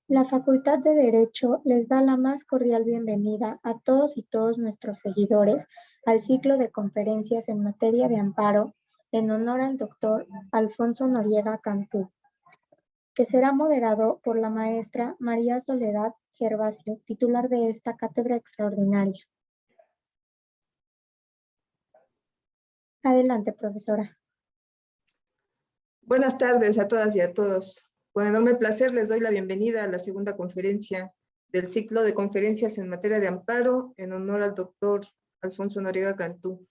La Facultad de Derecho les da la más cordial bienvenida a todos y todos nuestros seguidores al ciclo de conferencias en materia de amparo en honor al doctor Alfonso Noriega Cantú, que será moderado por la maestra María Soledad Gervasio, titular de esta cátedra extraordinaria. Adelante, profesora. Buenas tardes a todas y a todos. Con enorme placer les doy la bienvenida a la segunda conferencia del ciclo de conferencias en materia de amparo en honor al doctor Alfonso Noriega Cantú.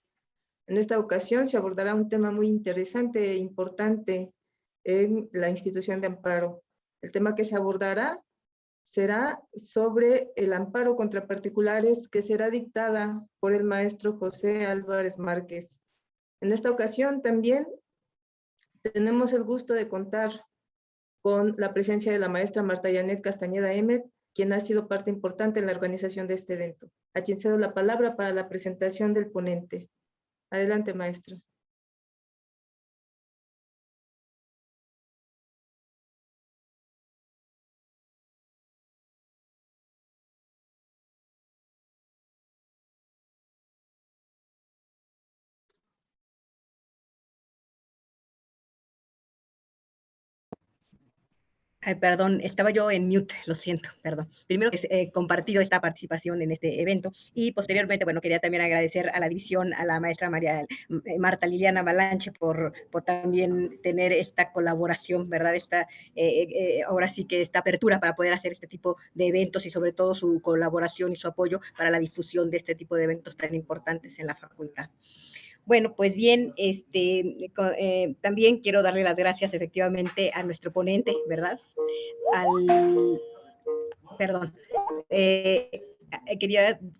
En esta ocasión se abordará un tema muy interesante e importante en la institución de amparo. El tema que se abordará será sobre el amparo contra particulares que será dictada por el maestro José Álvarez Márquez. En esta ocasión también tenemos el gusto de contar con la presencia de la maestra Marta Yanet Castañeda Emmet, quien ha sido parte importante en la organización de este evento, a quien cedo la palabra para la presentación del ponente. Adelante, maestra. Ay, perdón, estaba yo en mute, lo siento, perdón. Primero que he compartido esta participación en este evento y posteriormente, bueno, quería también agradecer a la división, a la maestra Marta Liliana Balanche por también tener esta colaboración, ¿verdad? Ahora sí que esta apertura para poder hacer este tipo de eventos y sobre todo su colaboración y su apoyo para la difusión de este tipo de eventos tan importantes en la facultad. Bueno, pues bien, también quiero darle las gracias efectivamente a nuestro ponente, ¿verdad? Perdón,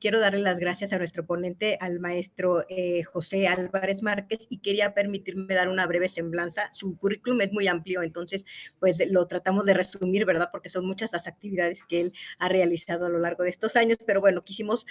quiero darle las gracias a nuestro ponente, al maestro José Álvarez Márquez, y quería permitirme dar una breve semblanza. Su currículum es muy amplio, entonces pues lo tratamos de resumir, ¿verdad? Porque son muchas las actividades que él ha realizado a lo largo de estos años, pero bueno, quisimos,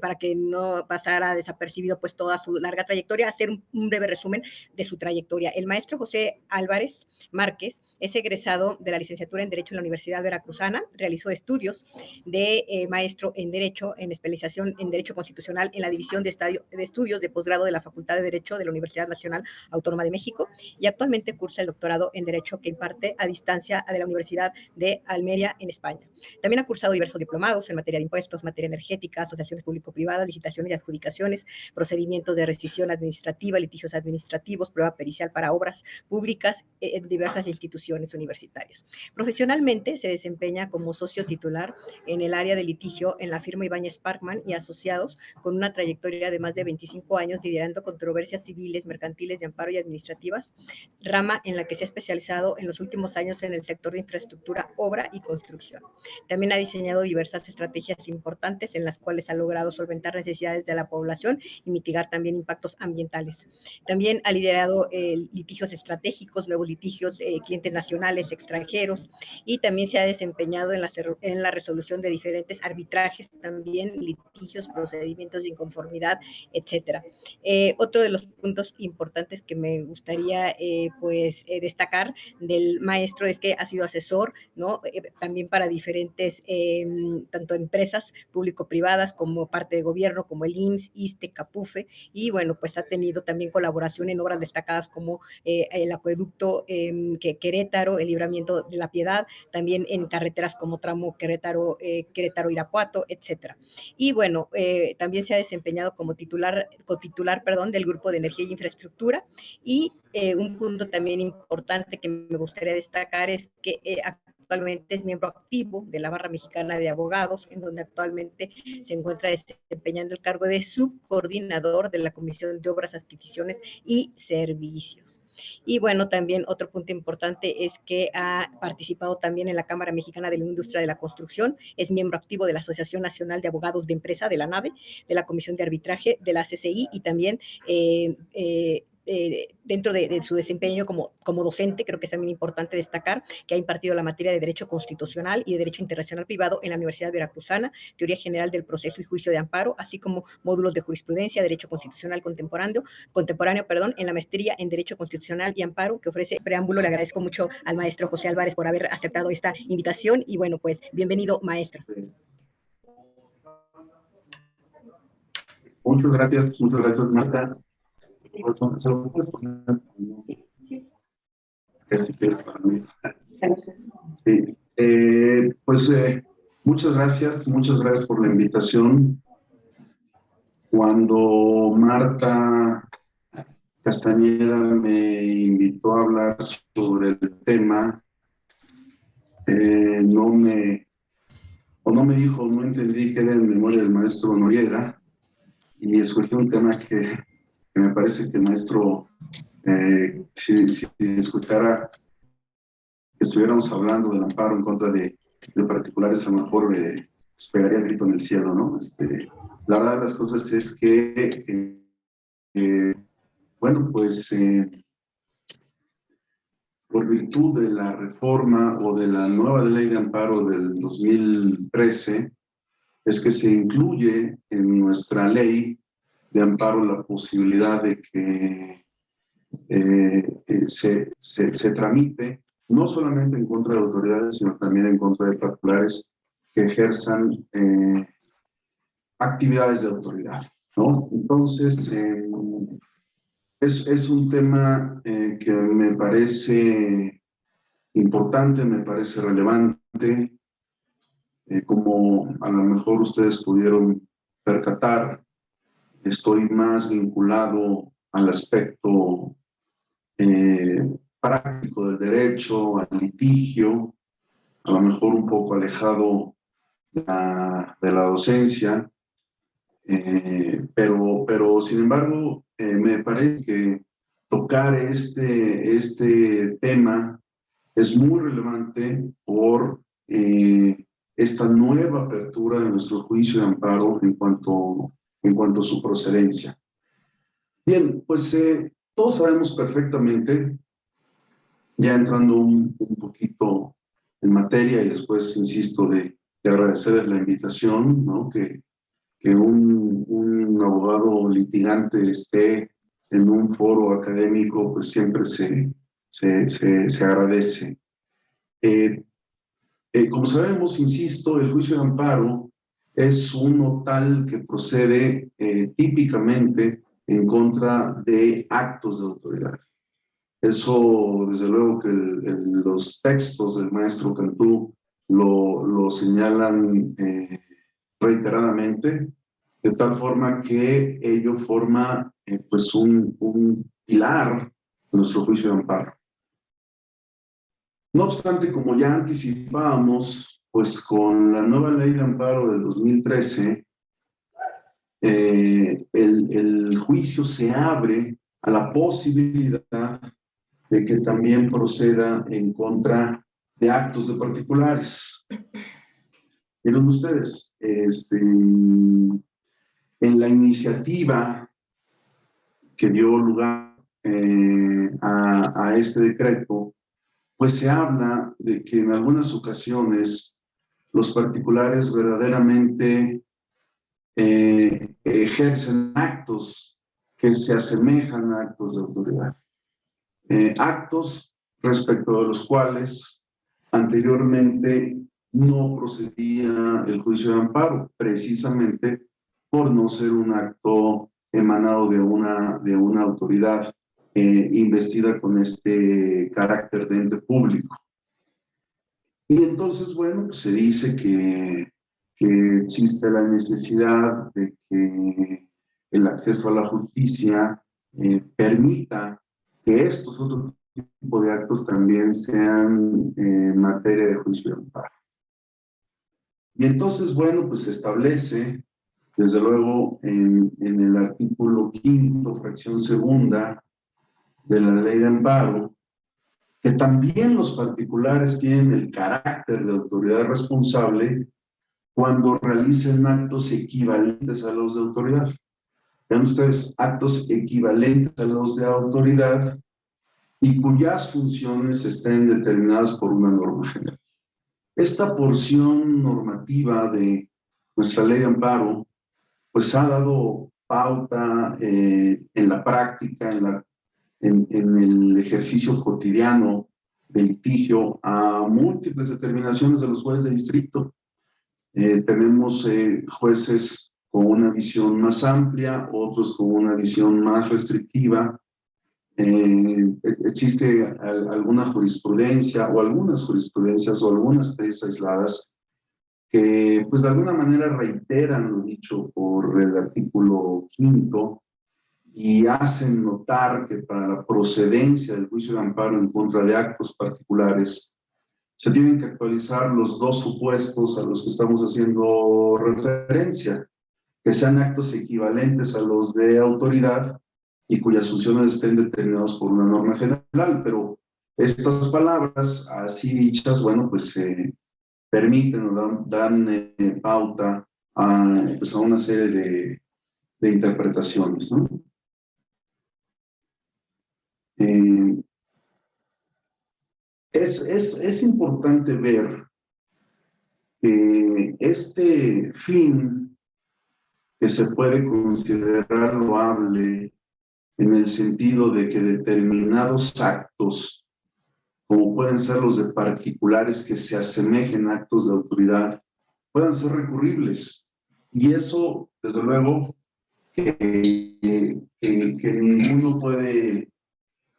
para que no pasara desapercibido pues toda su larga trayectoria, hacer un breve resumen de su trayectoria. El maestro José Álvarez Márquez es egresado de la licenciatura en Derecho en la Universidad Veracruzana, realizó estudios de maestro en Derecho, en especialización en Derecho Constitucional en la División de Estudios de Posgrado de la Facultad de Derecho de la Universidad Nacional Autónoma de México, y actualmente cursa el doctorado en Derecho que imparte a distancia de la Universidad de Almería en España. También ha cursado diversos diplomados en materia de impuestos, materia energética, asociaciones público-privadas, licitaciones y adjudicaciones, procedimientos de rescisión administrativa, litigios administrativos, prueba pericial para obras públicas en diversas instituciones universitarias. Profesionalmente se desempeña como socio titular en el área de litigio en la firma Ibáñez Parkman y Asociados, con una trayectoria de más de 25 años liderando controversias civiles, mercantiles, de amparo y administrativas, rama en la que se ha especializado en los últimos años en el sector de infraestructura, obra y construcción. También ha diseñado diversas estrategias importantes en las cuales ha logrado solventar necesidades de la población y mitigar también impactos ambientales. También ha liderado litigios estratégicos, nuevos litigios, clientes nacionales, extranjeros, y también se ha desempeñado en la resolución de diferentes arbitrajes, también litigios, procedimientos de inconformidad, etcétera. Otro de los puntos importantes que me gustaría destacar del maestro es que ha sido asesor, ¿no? También para diferentes, tanto empresas público-privadas como parte de gobierno, como el IMSS, ISSSTE, CAPUFE, y bueno, pues ha tenido también colaboración en obras destacadas como el acueducto Querétaro, el libramiento de la Piedad, también en carreteras como tramo Querétaro-Irapuato, etcétera. Y bueno, también se ha desempeñado como cotitular del Grupo de Energía y Infraestructura, y un punto también importante que me gustaría destacar es que actualmente es miembro activo de la Barra Mexicana de Abogados, en donde actualmente se encuentra desempeñando el cargo de subcoordinador de la Comisión de Obras, Adquisiciones y Servicios. Y bueno, también otro punto importante es que ha participado también en la Cámara Mexicana de la Industria de la Construcción, es miembro activo de la Asociación Nacional de Abogados de Empresa, de la NADE, de la Comisión de Arbitraje, de la CCI, y también dentro de su desempeño como docente, creo que es también importante destacar que ha impartido la materia de Derecho Constitucional y de Derecho Internacional Privado en la Universidad Veracruzana, Teoría General del Proceso y Juicio de Amparo, así como módulos de Jurisprudencia, Derecho Constitucional Contemporáneo, en la maestría en Derecho Constitucional y Amparo, que ofrece preámbulo. Le agradezco mucho al maestro José Álvarez por haber aceptado esta invitación y bueno, pues bienvenido, maestro. Muchas gracias, Marta. Sí. Muchas gracias por la invitación. Cuando Marta Castañeda me invitó a hablar sobre el tema, no me dijo, no entendí que era en memoria del maestro Noriega, y escogí un tema que me parece que el maestro, si escuchara que estuviéramos hablando del amparo en contra de particulares, a lo mejor esperaría el grito en el cielo, ¿no? La verdad de las cosas es que, bueno, pues por virtud de la reforma o de la nueva ley de amparo del 2013, es que se incluye en nuestra ley de amparo la posibilidad de que se tramite no solamente en contra de autoridades, sino también en contra de particulares que ejerzan actividades de autoridad, ¿no? Entonces, es un tema que me parece importante, me parece relevante. Como a lo mejor ustedes pudieron percatar, estoy más vinculado al aspecto práctico del derecho, al litigio, a lo mejor un poco alejado de la docencia, pero sin embargo me parece que tocar este tema es muy relevante por esta nueva apertura de nuestro juicio de amparo en cuanto a su procedencia. Bien, pues todos sabemos perfectamente, ya entrando un poquito en materia y después, insisto, de agradecer la invitación, ¿no? Que un abogado litigante esté en un foro académico, pues siempre se agradece. Como sabemos, insisto, el juicio de amparo es un notal que procede típicamente en contra de actos de autoridad. Eso, desde luego, que los textos del maestro Cantú lo señalan reiteradamente, de tal forma que ello forma pues un pilar de nuestro juicio de amparo. No obstante, como ya anticipábamos, pues con la nueva ley de amparo del 2013, el juicio se abre a la posibilidad de que también proceda en contra de actos de particulares. Miren ustedes, en la iniciativa que dio lugar a este decreto, pues se habla de que en algunas ocasiones los particulares verdaderamente ejercen actos que se asemejan a actos de autoridad. Actos respecto de los cuales anteriormente no procedía el juicio de amparo, precisamente por no ser un acto emanado de una autoridad investida con este carácter de ente público. Y entonces, bueno, pues se dice que existe la necesidad de que el acceso a la justicia permita que estos otros tipo de actos también sean materia de juicio de amparo. Y entonces, bueno, pues se establece, desde luego, en el artículo 5º, fracción segunda de la ley de amparo, que también los particulares tienen el carácter de autoridad responsable cuando realicen actos equivalentes a los de autoridad. Vean ustedes, actos equivalentes a los de autoridad y cuyas funciones estén determinadas por una norma general. Esta porción normativa de nuestra ley de amparo, pues ha dado pauta en la práctica, en el ejercicio cotidiano de litigio a múltiples determinaciones de los jueces de distrito. Tenemos jueces con una visión más amplia, otros con una visión más restrictiva. Existe alguna jurisprudencia o algunas jurisprudencias o algunas tesis aisladas que pues de alguna manera reiteran lo dicho por el artículo 5º y hacen notar que para la procedencia del juicio de amparo en contra de actos particulares se tienen que actualizar los dos supuestos a los que estamos haciendo referencia, que sean actos equivalentes a los de autoridad y cuyas funciones estén determinadas por una norma general, pero estas palabras así dichas, bueno, pues permiten o dan pauta pues a una serie de interpretaciones, ¿no? Es importante ver que este fin que se puede considerar loable en el sentido de que determinados actos, como pueden ser los de particulares que se asemejen a actos de autoridad, puedan ser recurribles. Y eso, desde luego, que ninguno puede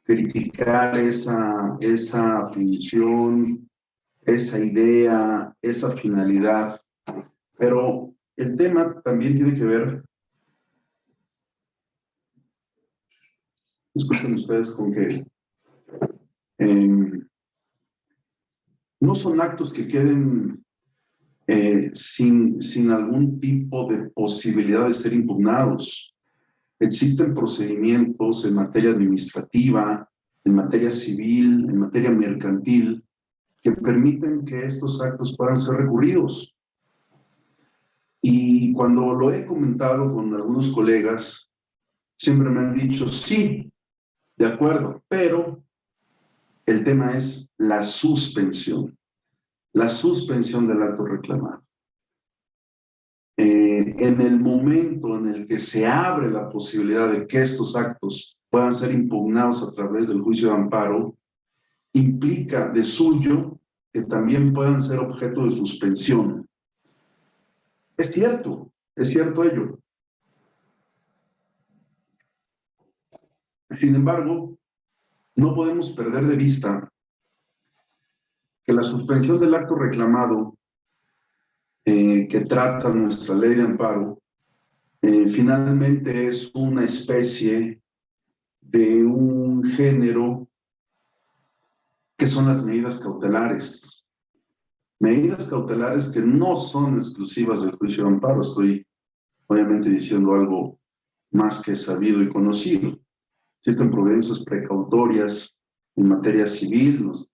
criticar esa función, esa idea, esa finalidad. Pero el tema también tiene que ver, escuchen ustedes, con que no son actos que queden sin algún tipo de posibilidad de ser impugnados. Existen procedimientos en materia administrativa, en materia civil, en materia mercantil, que permiten que estos actos puedan ser recurridos. Y cuando lo he comentado con algunos colegas, siempre me han dicho, sí, de acuerdo, pero el tema es la suspensión del acto reclamado. En el momento en el que se abre la posibilidad de que estos actos puedan ser impugnados a través del juicio de amparo, implica de suyo que también puedan ser objeto de suspensión. Es cierto ello. Sin embargo, no podemos perder de vista que la suspensión del acto reclamado que trata nuestra ley de amparo finalmente es una especie de un género que son las medidas cautelares. Medidas cautelares que no son exclusivas del juicio de amparo. Estoy obviamente diciendo algo más que sabido y conocido. Existen providencias precautorias en materia civil, los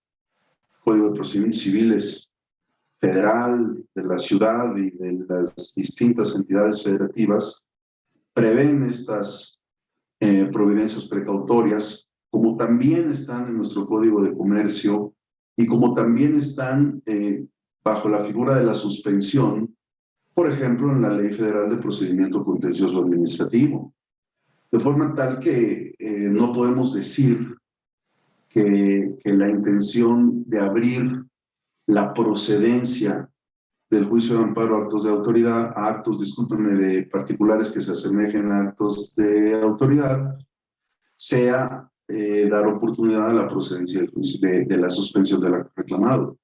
Código de Procedimientos Civiles federal, de la ciudad y de las distintas entidades federativas prevén estas providencias precautorias, como también están en nuestro Código de Comercio y como también están bajo la figura de la suspensión, por ejemplo, en la Ley Federal de Procedimiento Contencioso Administrativo. De forma tal que no podemos decir que la intención de abrir la procedencia del juicio de amparo a actos de autoridad, a actos, discúlpenme, de particulares que se asemejen a actos de autoridad, sea dar oportunidad a la procedencia de la suspensión del acto reclamado.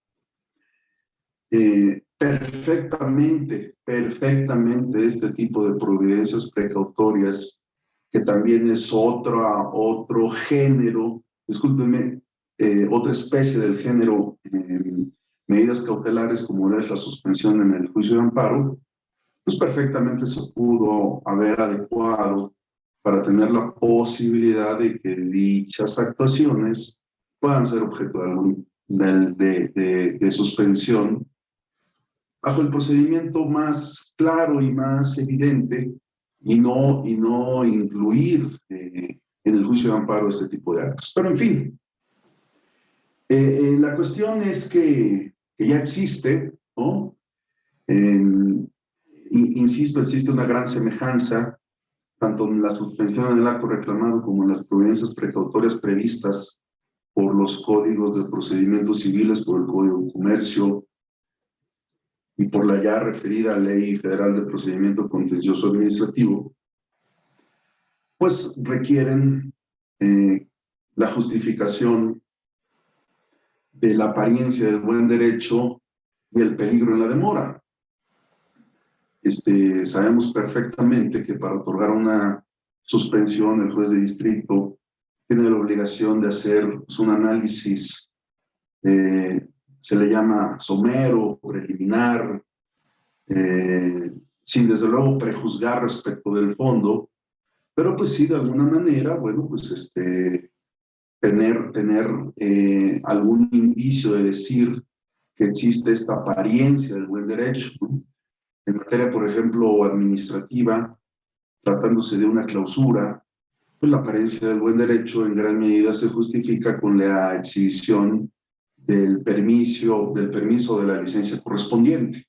Perfectamente este tipo de providencias precautorias, que también es otro género, discúlpenme, otra especie del género medidas cautelares como es la suspensión en el juicio de amparo, pues perfectamente se pudo haber adecuado para tener la posibilidad de que dichas actuaciones puedan ser objeto de suspensión bajo el procedimiento más claro y más evidente y no incluir en el juicio de amparo este tipo de actos. Pero en fin, la cuestión es que ya existe, ¿no? Insisto, existe una gran semejanza tanto en la suspensión en el acto reclamado como en las providencias precautorias previstas por los códigos de procedimientos civiles, por el Código de Comercio y por la ya referida Ley Federal de Procedimiento Contencioso Administrativo, pues requieren la justificación de la apariencia del buen derecho y el peligro en la demora. Sabemos perfectamente que para otorgar una suspensión el juez de distrito tiene la obligación de hacer un análisis, se le llama somero, preliminar, sin desde luego prejuzgar respecto del fondo, pero pues sí de alguna manera, bueno, pues tener algún indicio de decir que existe esta apariencia del buen derecho, ¿no? En materia, por ejemplo, administrativa, tratándose de una clausura, pues la apariencia del buen derecho en gran medida se justifica con la exhibición del permiso de la licencia correspondiente.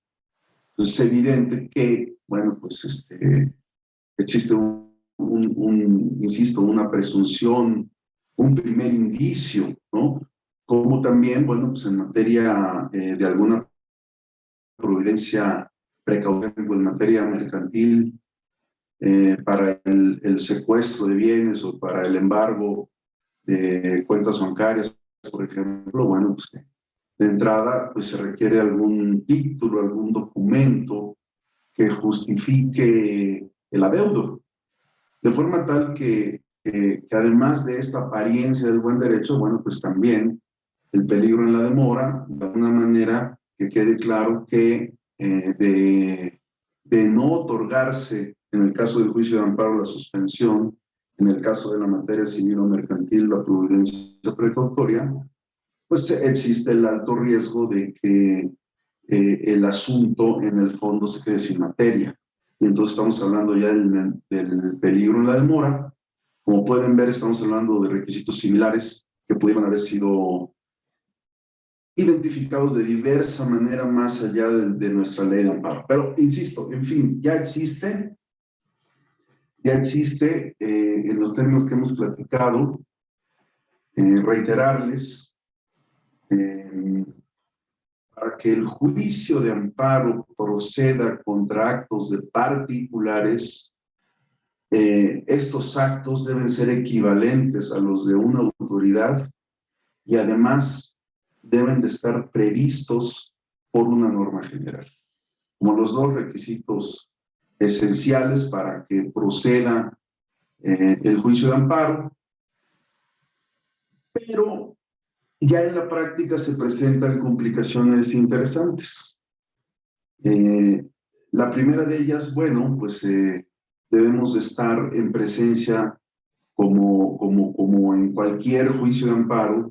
Entonces es evidente que, bueno, pues existe insisto, una presunción, un primer indicio, ¿no? Como también, bueno, pues en materia de alguna providencia precautoria en materia mercantil, para el secuestro de bienes o para el embargo de cuentas bancarias, por ejemplo, bueno, pues de entrada pues se requiere algún título, algún documento que justifique el adeudo, de forma tal que además de esta apariencia del buen derecho, bueno, pues también el peligro en la demora, de alguna manera que quede claro que de no otorgarse, en el caso del juicio de amparo, la suspensión, en el caso de la materia civil o mercantil, la providencia precautoria, pues existe el alto riesgo de que el asunto en el fondo se quede sin materia. Y entonces estamos hablando ya del peligro en la demora. Como pueden ver, estamos hablando de requisitos similares que pudieron haber sido identificados de diversa manera más allá de nuestra ley de amparo. Pero, insisto, en fin, ya existe en los términos que hemos platicado, reiterarles, para que el juicio de amparo proceda contra actos de particulares, estos actos deben ser equivalentes a los de una autoridad y además deben de estar previstos por una norma general, como los dos requisitos esenciales para que proceda el juicio de amparo. Pero ya en la práctica se presentan complicaciones interesantes. La primera de ellas, bueno, pues debemos de estar en presencia, como en cualquier juicio de amparo,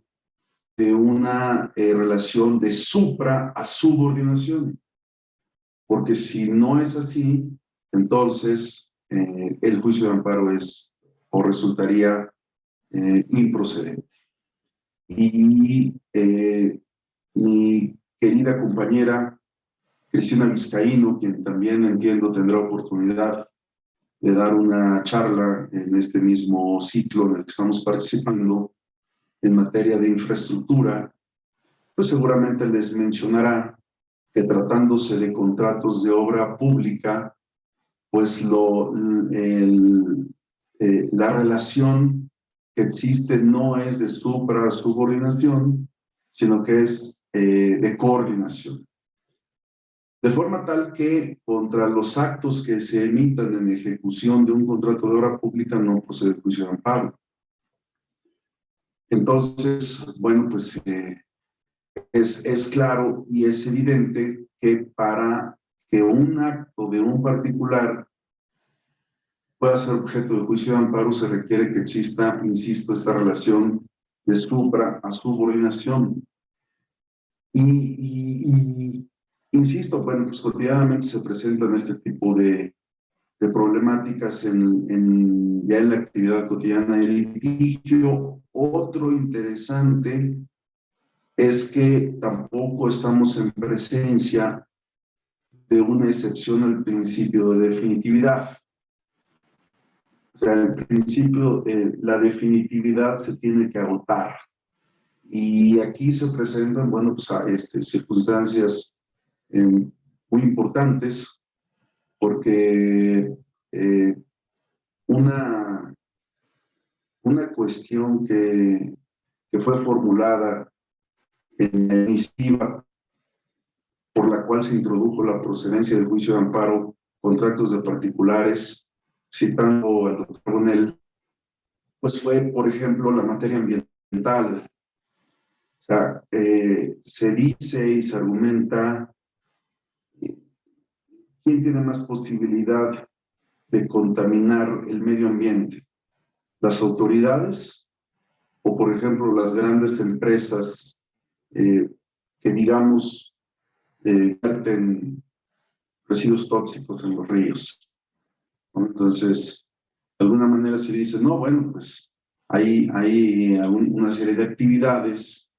de una relación de supra a subordinación. Porque si no es así, entonces el juicio de amparo es o resultaría improcedente. Y mi querida compañera Cristina Vizcaíno, quien también entiendo tendrá oportunidad de dar una charla en este mismo ciclo en el que estamos participando en materia de infraestructura, pues seguramente les mencionará que tratándose de contratos de obra pública, pues la relación que existe no es de supra-subordinación, sino que es de coordinación. De forma tal que contra los actos que se emitan en ejecución de un contrato de obra pública no procede juicio de amparo. Entonces, bueno, pues es claro y es evidente que para que un acto de un particular pueda ser objeto de juicio de amparo se requiere que exista, insisto, esta relación de supra a subordinación. Y insisto, bueno, pues cotidianamente se presentan este tipo de problemáticas ya en la actividad cotidiana del litigio. Otro interesante es que tampoco estamos en presencia de una excepción al principio de definitividad. O sea, en principio, la definitividad se tiene que agotar. Y aquí se presentan, bueno, pues, circunstancias muy importantes, porque una cuestión que fue formulada en la iniciativa por la cual se introdujo la procedencia del juicio de amparo contra actos de particulares, citando al doctor Bonell, pues fue, por ejemplo, la materia ambiental. O sea, se dice y se argumenta quién tiene más posibilidad de contaminar el medio ambiente, las autoridades o, por ejemplo, las grandes empresas que, digamos, verten residuos tóxicos en los ríos, ¿no? Entonces, de alguna manera se dice, no, bueno, pues hay una serie de actividades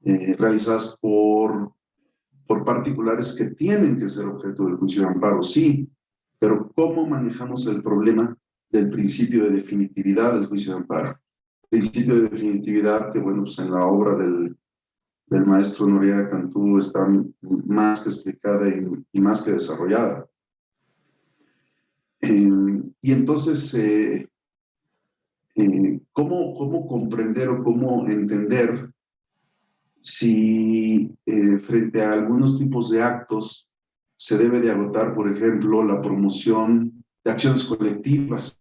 realizadas por particulares que tienen que ser objeto del juicio de amparo, sí, pero ¿cómo manejamos el problema del principio de definitividad del juicio de amparo? Principio de definitividad que, bueno, pues en la obra del maestro Noriega Cantú está más que explicada y más que desarrollada. Y entonces, ¿cómo comprender o cómo entender si frente a algunos tipos de actos se debe de agotar, por ejemplo, la promoción de acciones colectivas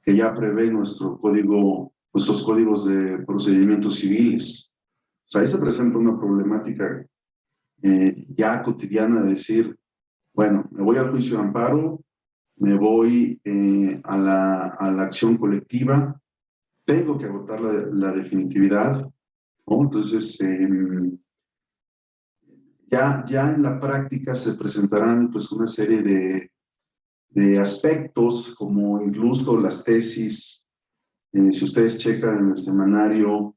que ya prevé nuestros códigos de procedimientos civiles? O sea, ahí se presenta una problemática ya cotidiana de decir, bueno, me voy al juicio de amparo, me voy a la acción colectiva, tengo que agotar la definitividad, ¿no? Entonces, ya en la práctica se presentarán pues una serie de aspectos, como incluso las tesis. Si ustedes checan en el semanario,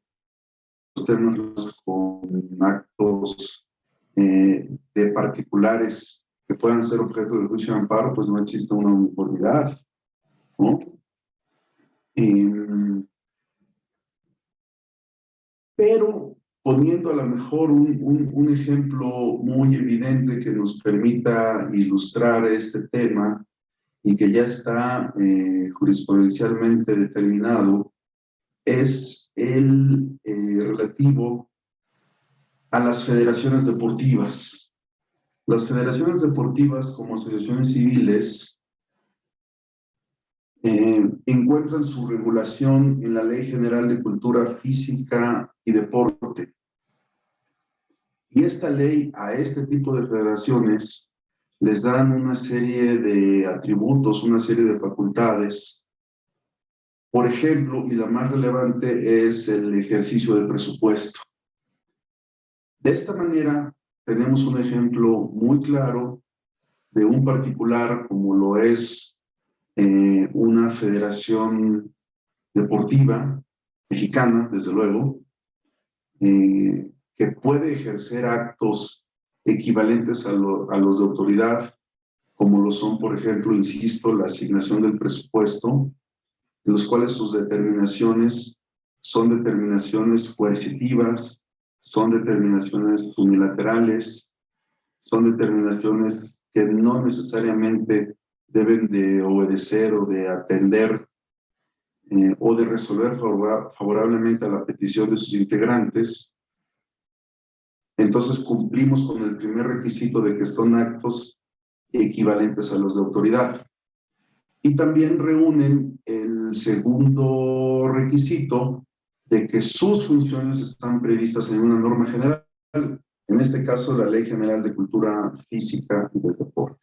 los temas con actos de particulares que puedan ser objeto del juicio de amparo, pues no existe una uniformidad, ¿no? Pero poniendo a lo mejor un ejemplo muy evidente que nos permita ilustrar este tema y que ya está jurisprudencialmente determinado, es el relativo a las federaciones deportivas. Las federaciones deportivas, como asociaciones civiles, encuentran su regulación en la Ley General de Cultura Física y Deporte. Y esta ley a este tipo de federaciones les dan una serie de atributos, una serie de facultades. Por ejemplo, y la más relevante es el ejercicio del presupuesto. De esta manera, tenemos un ejemplo muy claro de un particular como lo es una federación deportiva mexicana, desde luego, que puede ejercer actos equivalentes a los de autoridad, como lo son, por ejemplo, insisto, la asignación del presupuesto, en los cuales sus determinaciones son determinaciones coercitivas, son determinaciones unilaterales, son determinaciones que no necesariamente deben de obedecer o de atender o de resolver favorablemente a la petición de sus integrantes. Entonces cumplimos con el primer requisito de que son actos equivalentes a los de autoridad. Y también reúnen el segundo requisito, de que sus funciones están previstas en una norma general, en este caso la Ley General de Cultura Física y del Deporte.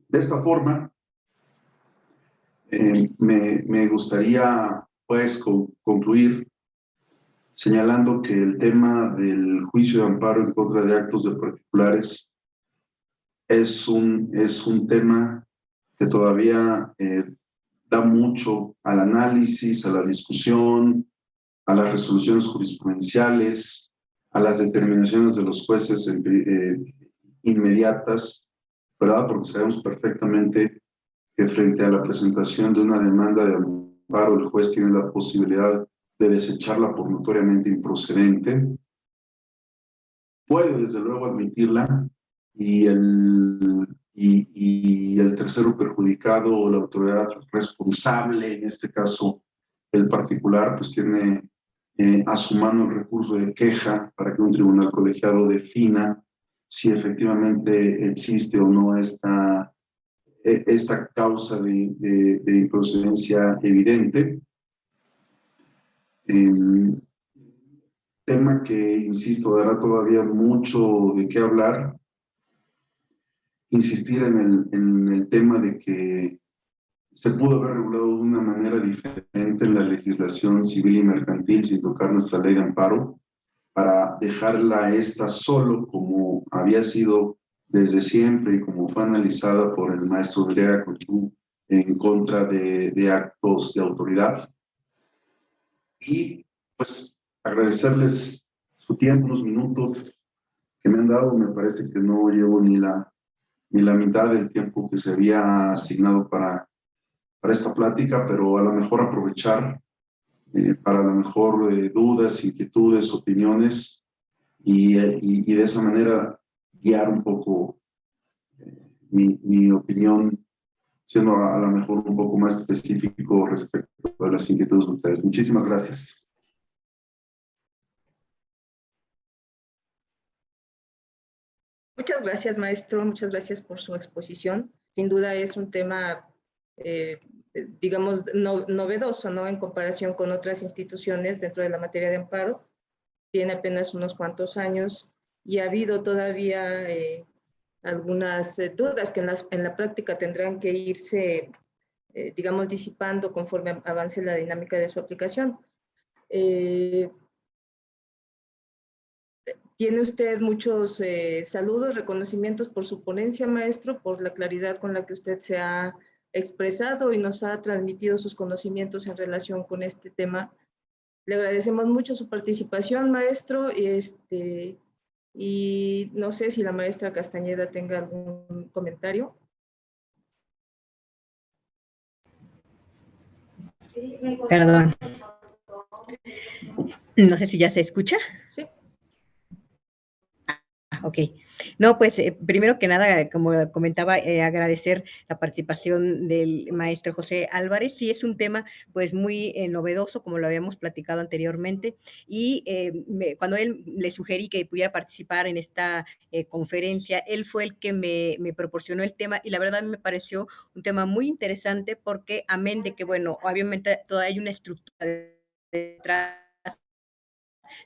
De esta forma, me gustaría pues concluir señalando que el tema del juicio de amparo en contra de actos de particulares es un tema que todavía da mucho al análisis, a la discusión, a las resoluciones jurisprudenciales, a las determinaciones de los jueces inmediatas, ¿verdad? Porque sabemos perfectamente que frente a la presentación de una demanda de amparo, el juez tiene la posibilidad de desecharla por notoriamente improcedente. Puede, desde luego, admitirla y el tercero perjudicado o la autoridad responsable, en este caso el particular, pues tiene a su mano el recurso de queja para que un tribunal colegiado defina si efectivamente existe o no esta causa de improcedencia evidente. Tema que, insisto, dará todavía mucho de qué hablar. Insistir en el tema de que se pudo haber regulado de una manera diferente en la legislación civil y mercantil sin tocar nuestra ley de amparo, para dejarla esta solo como había sido desde siempre y como fue analizada por el maestro Noriega Cantú en contra de actos de autoridad. Y pues agradecerles su tiempo, unos minutos que me han dado. Me parece que no llevo ni la mitad del tiempo que se había asignado para esta plática, pero a lo mejor aprovechar para a lo mejor dudas, inquietudes, opiniones y de esa manera guiar un poco mi opinión, siendo a lo mejor un poco más específico respecto a las inquietudes de ustedes. Muchísimas gracias. Muchas gracias, maestro. Muchas gracias por su exposición. Sin duda es un tema, digamos, novedoso, ¿no? En comparación con otras instituciones dentro de la materia de amparo. Tiene apenas unos cuantos años y ha habido todavía algunas dudas que en la práctica tendrán que irse, digamos, disipando conforme avance la dinámica de su aplicación. Tiene usted muchos saludos, reconocimientos por su ponencia, maestro, por la claridad con la que usted se ha expresado y nos ha transmitido sus conocimientos en relación con este tema. Le agradecemos mucho su participación, maestro, y no sé si la maestra Castañeda tenga algún comentario. Perdón. No sé si ya se escucha. Sí. Ok. No, pues primero que nada, como comentaba, agradecer la participación del maestro José Álvarez. Sí, es un tema pues muy novedoso, como lo habíamos platicado anteriormente, y cuando él le sugerí que pudiera participar en esta conferencia, él fue el que me proporcionó el tema y la verdad me pareció un tema muy interesante porque amén de que, bueno, obviamente toda hay una estructura detrás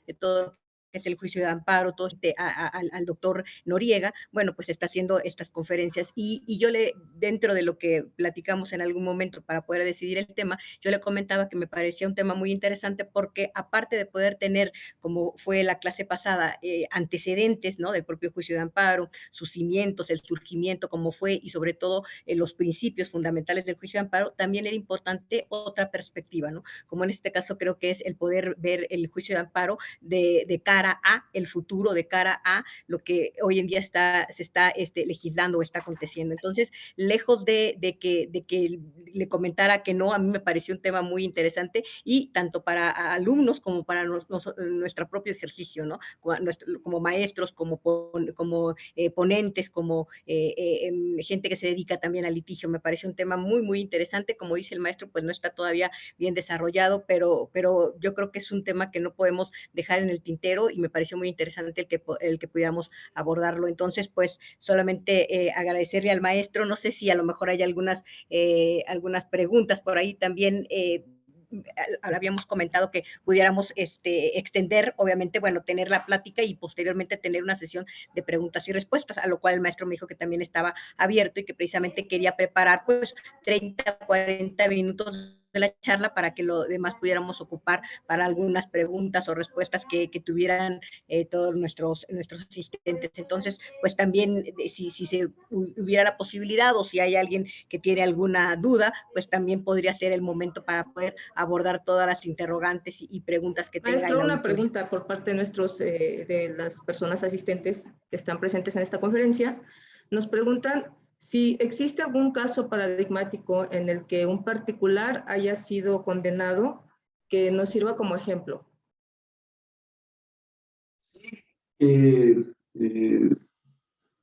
de todo que es el juicio de amparo, todo al doctor Noriega, bueno, pues está haciendo estas conferencias y yo dentro de lo que platicamos en algún momento para poder decidir el tema, yo le comentaba que me parecía un tema muy interesante porque aparte de poder tener, como fue la clase pasada, antecedentes, ¿no? Del propio juicio de amparo, sus cimientos, el surgimiento, cómo fue y sobre todo los principios fundamentales del juicio de amparo, también era importante otra perspectiva, ¿no? Como en este caso creo que es el poder ver el juicio de amparo de cara a el futuro, de cara a lo que hoy en día se está legislando o está aconteciendo. Entonces, lejos de que le comentara que no, a mí me pareció un tema muy interesante y tanto para alumnos como para nuestro propio ejercicio, ¿no? Como maestros, como ponentes, como gente que se dedica también al litigio. Me parece un tema muy, muy interesante. Como dice el maestro, pues no está todavía bien desarrollado, pero yo creo que es un tema que no podemos dejar en el tintero y me pareció muy interesante el que pudiéramos abordarlo. Entonces, pues solamente agradecerle al maestro. No sé si a lo mejor hay algunas preguntas por ahí también. Habíamos comentado que pudiéramos extender, obviamente, bueno, tener la plática y posteriormente tener una sesión de preguntas y respuestas, a lo cual el maestro me dijo que también estaba abierto y que precisamente quería preparar pues 30, 40 minutos de la charla para que lo demás pudiéramos ocupar para algunas preguntas o respuestas que tuvieran todos nuestros asistentes. Entonces, pues también si se hubiera la posibilidad o si hay alguien que tiene alguna duda, pues también podría ser el momento para poder abordar todas las interrogantes y preguntas que tenga. Maestro, una pregunta por parte de de las personas asistentes que están presentes en esta conferencia. Nos preguntan si existe algún caso paradigmático en el que un particular haya sido condenado que nos sirva como ejemplo.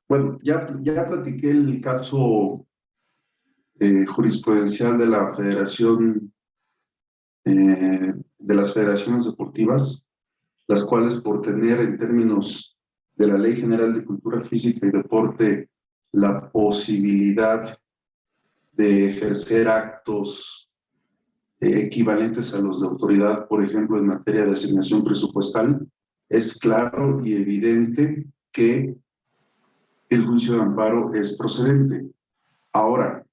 Bueno, ya platiqué el caso jurisprudencial de la Federación, de las federaciones deportivas, las cuales por tener en términos de la Ley General de Cultura Física y Deporte la posibilidad de ejercer actos equivalentes a los de autoridad, por ejemplo, en materia de asignación presupuestal, es claro y evidente que el juicio de amparo es procedente. Ahora,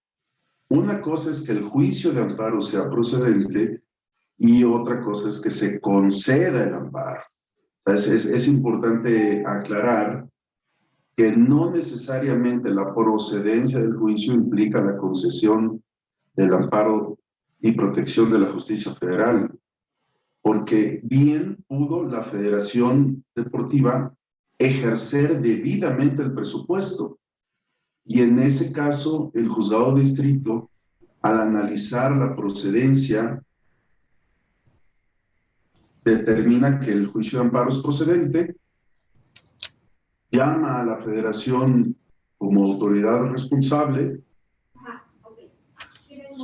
una cosa es que el juicio de amparo sea procedente y otra cosa es que se conceda el amparo. Es importante aclarar que no necesariamente la procedencia del juicio implica la concesión del amparo y protección de la justicia federal, porque bien pudo la Federación Deportiva ejercer debidamente el presupuesto. Y en ese caso, el juzgado de distrito, al analizar la procedencia, determina que el juicio de amparo es procedente, llama a la Federación como autoridad responsable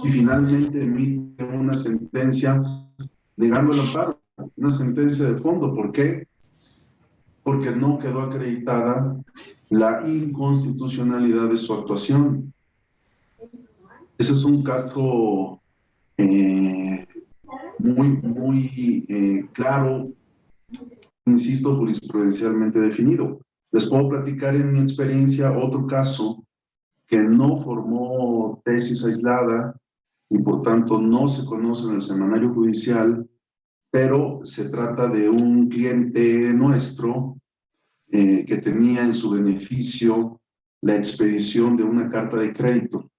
y finalmente emite una sentencia negando el amparo, una sentencia de fondo. ¿Por qué? Porque no quedó acreditada la inconstitucionalidad de su actuación. Ese es un caso muy claro, insisto, jurisprudencialmente definido. Les puedo platicar en mi experiencia otro caso que no formó tesis aislada y por tanto no se conoce en el semanario judicial, pero se trata de un cliente nuestro que tenía en su beneficio la expedición de una carta de crédito.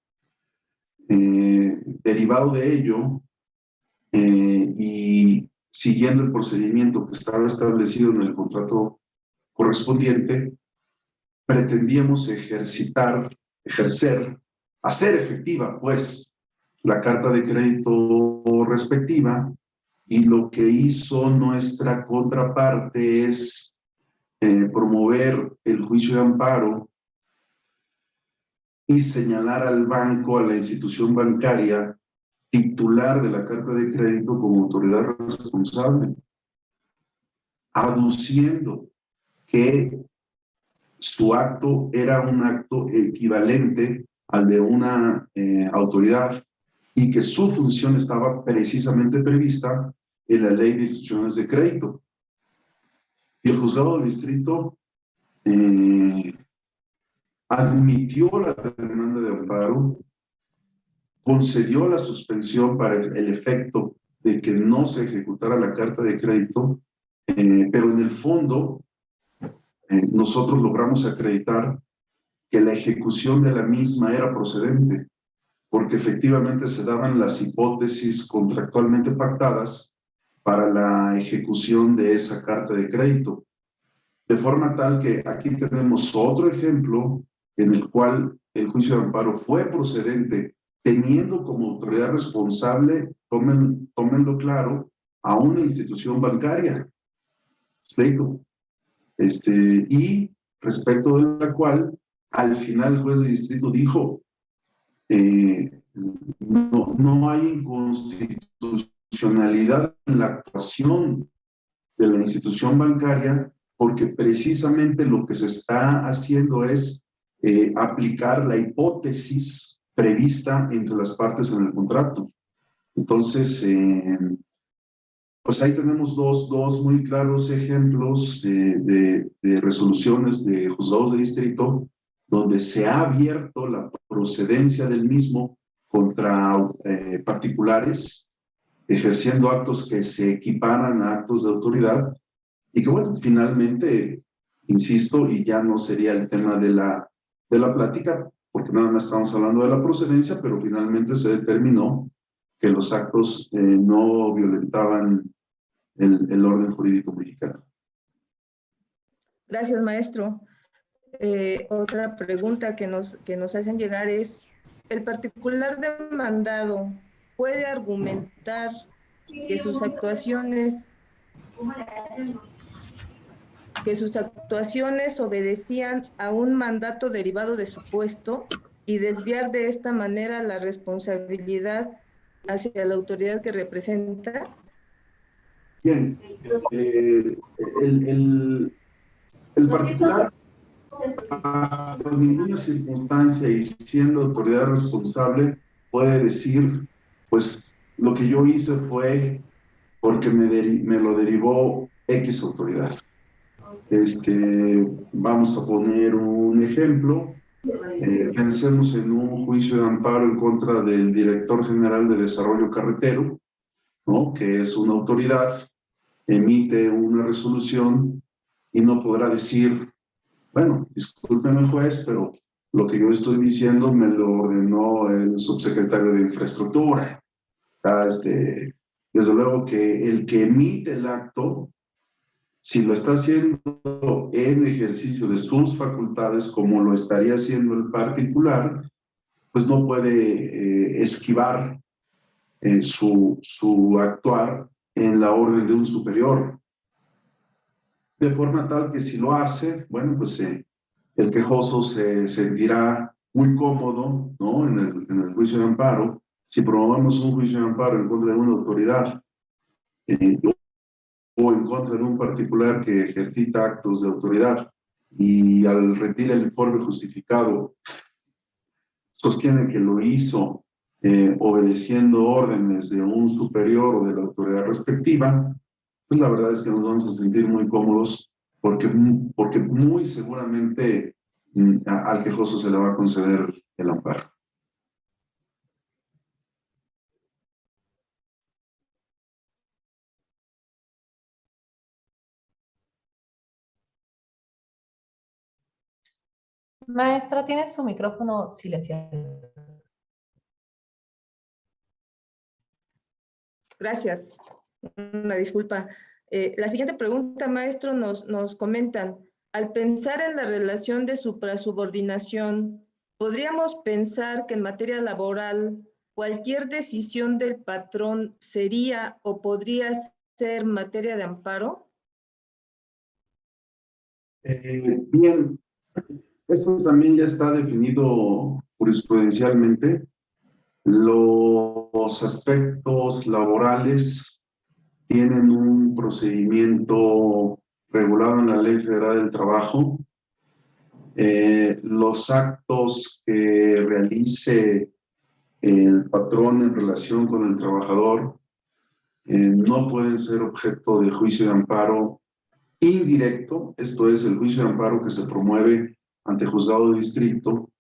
Derivado de ello, y siguiendo el procedimiento que estaba establecido en el contrato correspondiente, pretendíamos hacer efectiva, pues, la carta de crédito respectiva, y lo que hizo nuestra contraparte es promover el juicio de amparo y señalar al banco, a la institución bancaria titular de la carta de crédito como autoridad responsable, aduciendo que su acto era un acto equivalente al de una autoridad y que su función estaba precisamente prevista en la Ley de Instituciones de Crédito. Y el juzgado de distrito admitió la demanda de amparo, concedió la suspensión para el efecto de que no se ejecutara la carta de crédito, pero en el fondo nosotros logramos acreditar que la ejecución de la misma era procedente, porque efectivamente se daban las hipótesis contractualmente pactadas para la ejecución de esa carta de crédito. De forma tal que aquí tenemos otro ejemplo en el cual el juicio de amparo fue procedente, teniendo como autoridad responsable, tómenlo claro, a una institución bancaria. ¿Explico? Y respecto de la cual, al final el juez de distrito dijo, no hay inconstitucionalidad en la actuación de la institución bancaria porque precisamente lo que se está haciendo es aplicar la hipótesis prevista entre las partes en el contrato. Entonces, pues ahí tenemos dos muy claros ejemplos de resoluciones de juzgados de distrito donde se ha abierto la procedencia del mismo contra particulares, ejerciendo actos que se equiparan a actos de autoridad y que, bueno, finalmente, insisto, y ya no sería el tema de la plática, porque nada más estamos hablando de la procedencia, pero finalmente se determinó que los actos no violentaban el orden jurídico mexicano. Gracias, maestro. Otra pregunta que nos hacen llegar es, ¿el particular demandado puede argumentar que sus actuaciones obedecían a un mandato derivado de su puesto y desviar de esta manera la responsabilidad hacia la autoridad que representa? Bien, el particular, bajo ninguna circunstancia y siendo autoridad responsable, puede decir, pues lo que yo hice fue porque me lo derivó X autoridad. Vamos a poner un ejemplo. Pensemos en un juicio de amparo en contra del director general de Desarrollo Carretero, ¿no? Que es una autoridad, emite una resolución y no podrá decir, bueno, discúlpeme juez, pero lo que yo estoy diciendo me lo ordenó el subsecretario de Infraestructura. Desde luego que el que emite el acto, si lo está haciendo en ejercicio de sus facultades, como lo estaría haciendo el particular, pues no puede esquivar su actuar en la orden de un superior. De forma tal que si lo hace, bueno, pues el quejoso se sentirá muy cómodo, ¿no? En el juicio de amparo. Si promovemos un juicio de amparo en contra de una autoridad o en contra de un particular que ejercita actos de autoridad y al retirar el informe justificado sostiene que lo hizo obedeciendo órdenes de un superior o de la autoridad respectiva, pues la verdad es que nos vamos a sentir muy cómodos porque muy seguramente al quejoso se le va a conceder el amparo. Maestra, tiene su micrófono silenciado. Gracias. Una disculpa. La siguiente pregunta, maestro, nos comentan, al pensar en la relación de suprasubordinación, ¿podríamos pensar que en materia laboral cualquier decisión del patrón sería o podría ser materia de amparo? Bien, esto también ya está definido jurisprudencialmente. Los aspectos laborales tienen un procedimiento regulado en la Ley Federal del Trabajo. Los actos que realice el patrón en relación con el trabajador no pueden ser objeto de juicio de amparo indirecto, esto es el juicio de amparo que se promueve ante juzgado de distrito,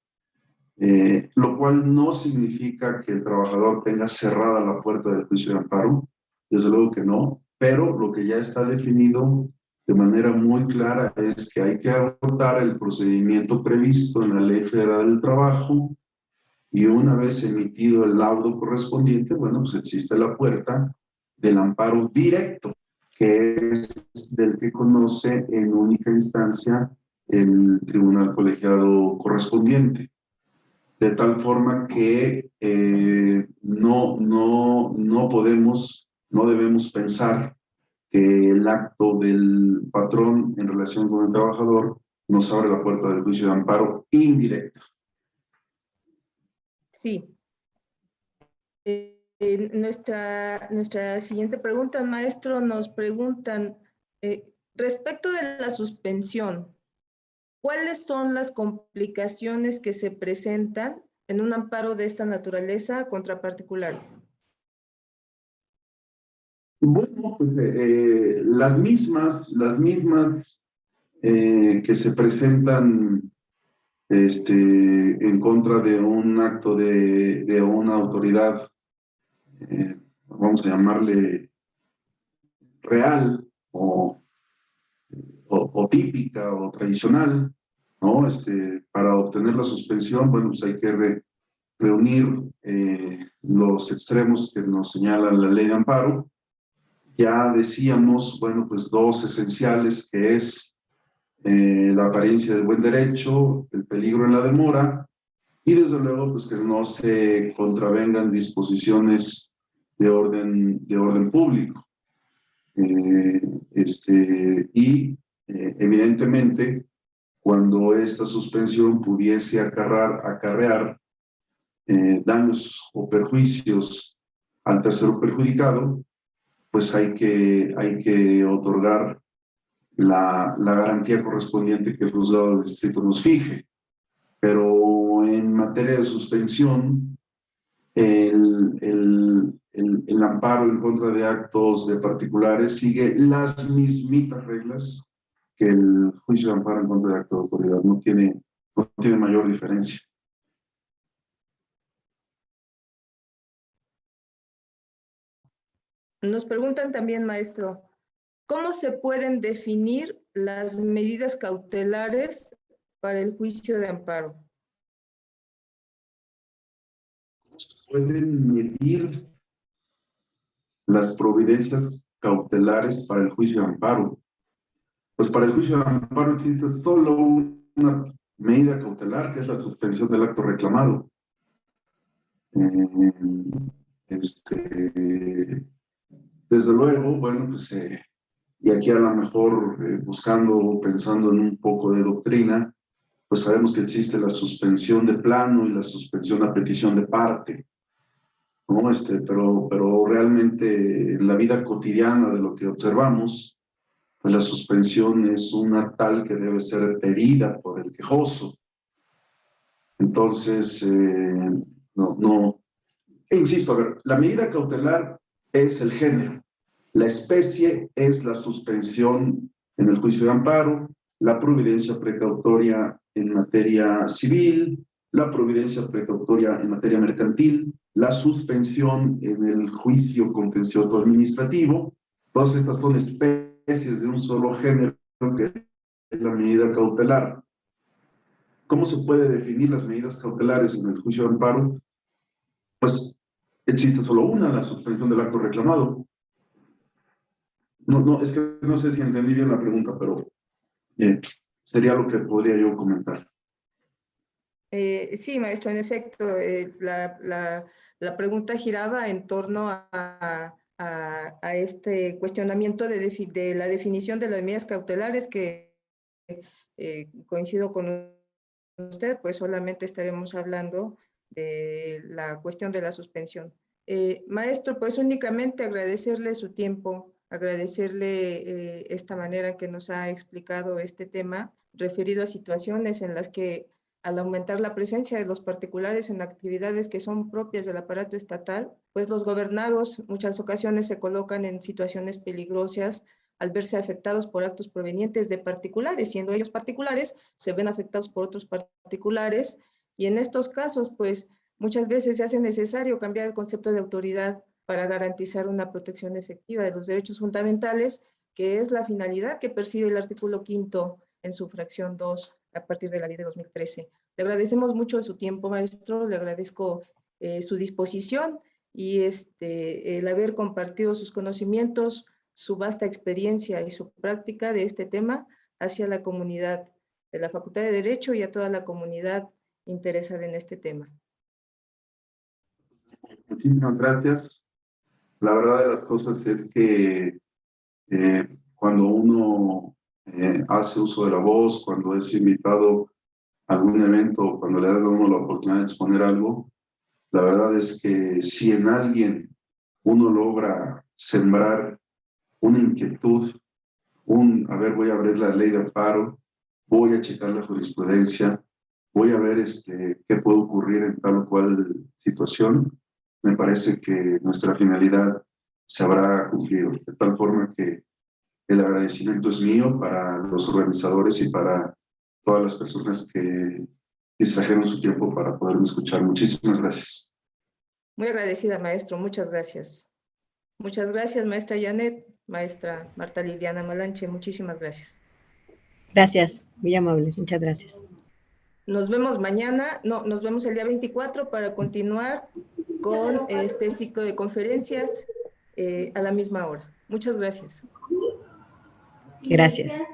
lo cual no significa que el trabajador tenga cerrada la puerta del juicio de amparo, desde luego que no, pero lo que ya está definido de manera muy clara es que hay que agotar el procedimiento previsto en la Ley Federal del Trabajo y una vez emitido el laudo correspondiente, bueno, pues existe la puerta del amparo directo, que es del que conoce en única instancia el tribunal colegiado correspondiente. De tal forma que no debemos pensar que el acto del patrón en relación con el trabajador nos abre la puerta del juicio de amparo indirecto. Sí. Nuestra siguiente pregunta, maestro, nos preguntan, Respecto de la suspensión, ¿cuáles son las complicaciones que se presentan en un amparo de esta naturaleza contra particulares? Bueno, pues las mismas que se presentan en contra de un acto de una autoridad, vamos a llamarle real o típica o tradicional, ¿no? Para obtener la suspensión, bueno, pues hay que reunir los extremos que nos señala la ley de amparo. Ya decíamos, bueno, pues dos esenciales, que es la apariencia del buen derecho, el peligro en la demora, y desde luego, pues que no se contravengan disposiciones de orden público. Evidentemente, cuando esta suspensión pudiese acarrear daños o perjuicios al tercero perjudicado, pues hay que otorgar la garantía correspondiente que el juzgado de distrito nos fije. Pero en materia de suspensión, el amparo en contra de actos de particulares sigue las mismitas reglas que el juicio de amparo en contra de acto de autoridad. No tiene mayor diferencia. Nos preguntan también, maestro, ¿cómo se pueden definir las medidas cautelares para el juicio de amparo? Pueden medir las providencias cautelares para el juicio de amparo. Pues para el juicio de amparo existe solo una medida cautelar, que es la suspensión del acto reclamado. Desde luego, bueno, pues, y aquí a lo mejor buscando o pensando en un poco de doctrina, pues sabemos que existe la suspensión de plano y la suspensión a petición de parte, ¿no? Pero realmente en la vida cotidiana de lo que observamos, pues la suspensión es una tal que debe ser pedida por el quejoso. Entonces, insisto, a ver, la medida cautelar es el género, la especie es la suspensión en el juicio de amparo, la providencia precautoria en materia civil, la providencia precautoria en materia mercantil, la suspensión en el juicio contencioso administrativo. Todas estas son especies de un solo género, que es la medida cautelar. ¿Cómo se puede definir las medidas cautelares en el juicio de amparo? Pues existe solo una, la suspensión del acto reclamado. Es que no sé si entendí bien la pregunta, pero sería lo que podría yo comentar. Sí, maestro, en efecto, la pregunta giraba en torno a este cuestionamiento de la definición de las medidas cautelares, que coincido con usted, pues solamente estaremos hablando de la cuestión de la suspensión. Maestro, pues únicamente agradecerle su tiempo, agradecerle esta manera que nos ha explicado este tema referido a situaciones en las que, al aumentar la presencia de los particulares en actividades que son propias del aparato estatal, pues los gobernados muchas ocasiones se colocan en situaciones peligrosas al verse afectados por actos provenientes de particulares, siendo ellos particulares, se ven afectados por otros particulares, y en estos casos, pues, muchas veces se hace necesario cambiar el concepto de autoridad para garantizar una protección efectiva de los derechos fundamentales, que es la finalidad que percibe el artículo 5º en su fracción 2 a partir de la ley de 2013. Le agradecemos mucho su tiempo, maestro, le agradezco su disposición y el haber compartido sus conocimientos, su vasta experiencia y su práctica de este tema hacia la comunidad de la Facultad de Derecho y a toda la comunidad interesada en este tema. Muchísimas gracias. La verdad de las cosas es que cuando uno hace uso de la voz, cuando es invitado a algún evento, cuando le dan a uno la oportunidad de exponer algo, la verdad es que si en alguien uno logra sembrar una inquietud voy a abrir la ley de amparo, voy a checar la jurisprudencia, voy a ver qué puede ocurrir en tal o cual situación. Me parece que nuestra finalidad se habrá cumplido, de tal forma que el agradecimiento es mío para los organizadores y para todas las personas que distrajeron su tiempo para poderme escuchar. Muchísimas gracias. Muy agradecida, maestro. Muchas gracias. Muchas gracias, maestra Janet, maestra Marta Liliana Malanche. Muchísimas gracias. Gracias, muy amables, muchas gracias. Nos vemos mañana, nos vemos el día 24 para continuar con este ciclo de conferencias a la misma hora. Muchas gracias. Gracias.